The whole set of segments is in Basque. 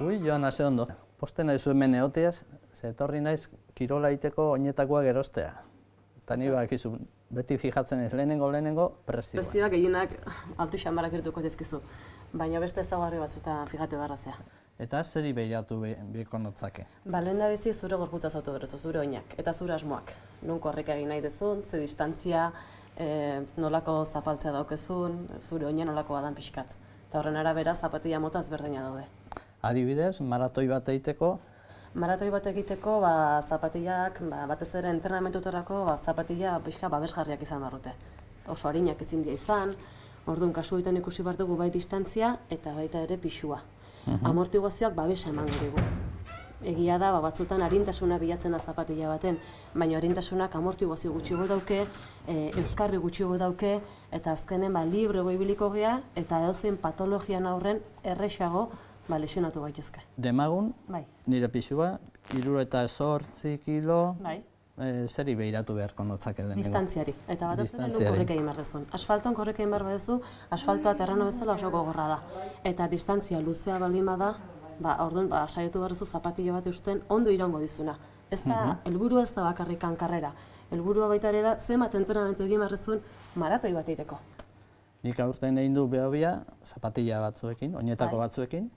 Ui, joan hase ondo. Posten nahi zuen hemen egoteaz, ze etorri naiz kirola egiteko oinetakoak erostea. Eta ni bakizu, beti fijatzen ez lehenengo prezioa. Prezioak gehienak altu xamarak irtuko zizkizu, baina beste ezaugarri batzuta fijatu beharrazea. Eta zeri behiratu behiko notzake? Lehen da bizi zure gorputza zautu berezu, zure oinak eta zure asmoak. Nun korrika egin nahi dezun, ze distantzia, nolako zapaltzea daukezun, zure oina nolako badan pixkatz. Eta horren arabera zapatilla mota ezberdina daude. Adibidez, maratoi bat egiteko? Maratoi bat egiteko, zapatillak, batez ere entrenamentutarako, zapatilla pixka babesgarriak izan barrute. Oso harinak ezin dira izan, orduan kasu egiten ikusi behar dugu bai distantzia eta baita ere pixua. Amortiguazioak babesa emango digu. Egia da, batzutan arintasuna bilatzen da zapatilla baten, baina arintasunak amortiguazio gutxiago dauke, euskarri gutxiago dauke, eta azkenen libre ibiliko gea, eta edozein patologian aurren errexago lesionatu gaitezke. Demagun, nire pixua, 78 kilo, zeri behiratu beharko notzake lehenengo? Distantziari, eta batez ere nun korrika egin behar dezun. Asfaltoan korrika egin behar badezu, asfaltoa terreno bezala oso gogorra da. Eta distantzia luzea baldin bada, orduan saiatu behar duzu zapatilla bat eusten ondo iraungo dizuna. Ez da, helburua ez da bakarrikan karrera. Helburua baita ere da, zenbat entrenamentu egin behar dezun maratoi bat egiteko. Nik aurten egin du behobia zapatilla batzuekin, oinetako batzuekin,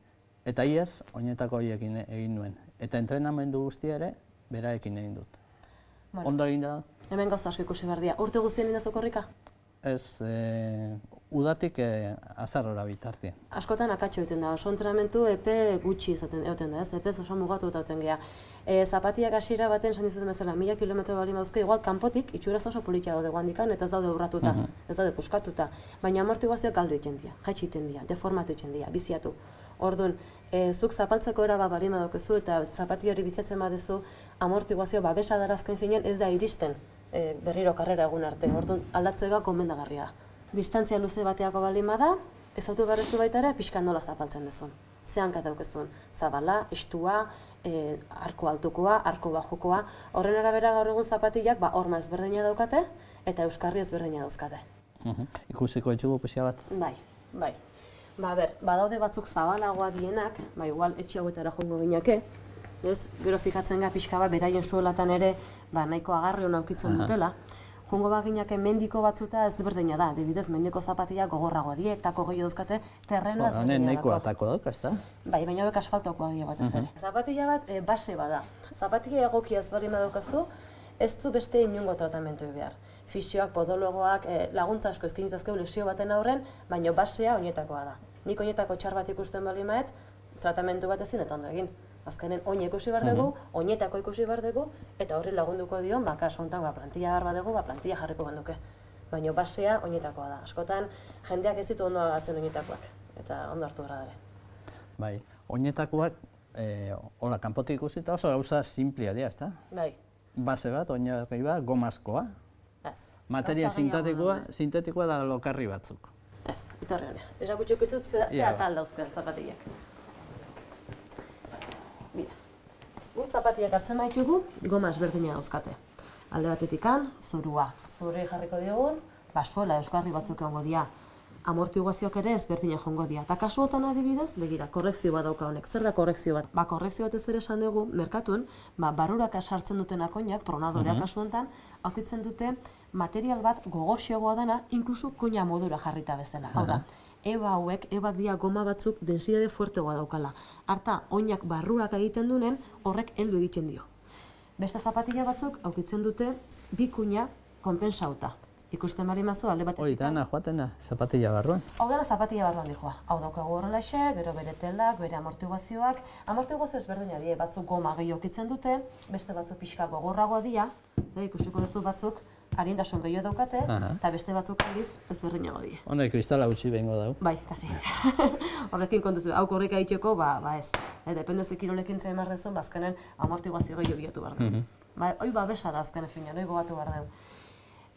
eta iaz, oinetako horiekin egin nuen. Eta entrenamendu guztia ere, beraekin egin dut. Ondo egin da? Hemen gauza asko ikusi behar dira. Urte guztien egin dazu korrika? Ez, udatik azarora bitartien. Askotan akatxo egiten da, oso entrenamentu epe gutxi izaten da, ez? Epez oso mugatu eta egiten geha. Zapatillak hasiera baten, esan dizuten bezala, 1000 kilometro bali mauzke, igual kanpotik itxuraz oso politia daude guandikan, eta ez daude urratuta, ez daude puskatuta. Baina amortiguazioak galdu egiten dira, jaitsi egiten dira, deformatu egiten dira, biziatu. Orduan, zuk zapaltzeko era bat balima daukezu eta zapatilla hori biziatzen badezu, amortiguazio babesa darazken finean ez da iristen berriro karrera egun arte. Orduan, aldatzea gomendagarria. Distantzia luze bateako balima da, ezautu beharrezu baita ere, pixka nola zapaltzen dezun. Zehanka daukezun, zabala, estua, arko altukoa, arko bajukoa. Horren arabera gaur egun zapatillak horma ezberdina daukate eta euskarri ezberdina dauzkate. Ikusiko ditugu pixia bat? Bai. Badaude batzuk zabalagoa dienak, igual etxe hauetara joango gineke, gero fikatzen ga pixka bat beraien suelatan ere nahiko agarri hona aukitzen dutela. Joango baginake mendiko batzuta ezberdina da, adibidez mendiko zapatilla gogorragoa die, tako gehiago dauzkate, terrenoa ezberdina dako. Nahiko atako dauk, ez da? Bai, baina hauek asfaltokoa die batez ere. Zapatilla bat base bada. Zapatilla egokia ezberdin badaukazu, ez zu beste inungo tratamentu behar. Fisioak, podologoak, laguntza asko eskinitzazkeu lesio baten aurren, baina basea oinetakoa da. Nik oinetako txar bat ikusten bali maet, tratamentu bat ezin eta ondo egin. Azkenen oine ikusi behar dugu, oinetako ikusi behar dugu, eta horri lagunduko dion, kasu honetan plantilla behar badugu, plantilla jarriko genduke. Baina basea oinetakoa da. Askotan, jendeak ez ditu ondo agatzen oinetakoak, eta ondo hartu gara ere. Bai, oinetakoak, hola, kanpotik ikusita oso gauza simplia dira, ez da? Bai. Base bat, oinarri bat, gomazkoa. Ez. Materia sintetikoa da lokarri batzuk. Ez, etorri honea. Erakutxuk izut ze atal dauzken zapatillak. Bira. Gut zapatillak hartzen baitugu, goma ezberdina dauzkate. Alde batetikan, zurua. Zurri jarriko diogun, suela euskarri batzuk egongo dira. Amortiguazioak ere ezberdina joango dira. Eta kasuotan adibidez, begira, korrekzio bat dauka honek. Zer da korrekzio bat? Korrekzio bat ez ere esan dugu, merkatuen, barruraka sartzen dutenak oinak, pronadoreak kasu honetan, aukitzen dute material bat gogorxeagoa dena, inkluso koina modura jarrita bezala. Hau da, ebak dira goma batzuk densidade fuertegoa daukala. Harta, oinak barruraka egiten duen, horrek heldu egiten dio. Beste zapatilla batzuk aukitzen dute bi kuina konpensauta. Ikusten bari mazu alde batetik. Hori dana joatena, zapatilla barruan? Hau dana zapatilla barruan dihoa. Hau daukagu horrelaxe, gero bere telak, bere amortiguazioak. Amortiguazio ezberdina die, batzuk goma gehiago aukitzen dute, beste batzuk pixka gogorragoa dira, ikusiko duzu batzuk arintasun gehiago daukate, eta beste batzuk aldiz ezberdinago die. Honek kristala gutxi behingo dau. Bai, kasi. Horrekin kontuzu, hau korrika egiteko, ez. Dependezi kirolekin zen behar dezun, azkenen amortiguazio gehiago bilatu behar dugu. Hoi babesa da azkenen finean, hoi gogatu behar dugu.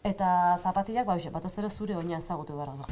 Eta zapatillak, batez ere zure oina ezagutu behar du.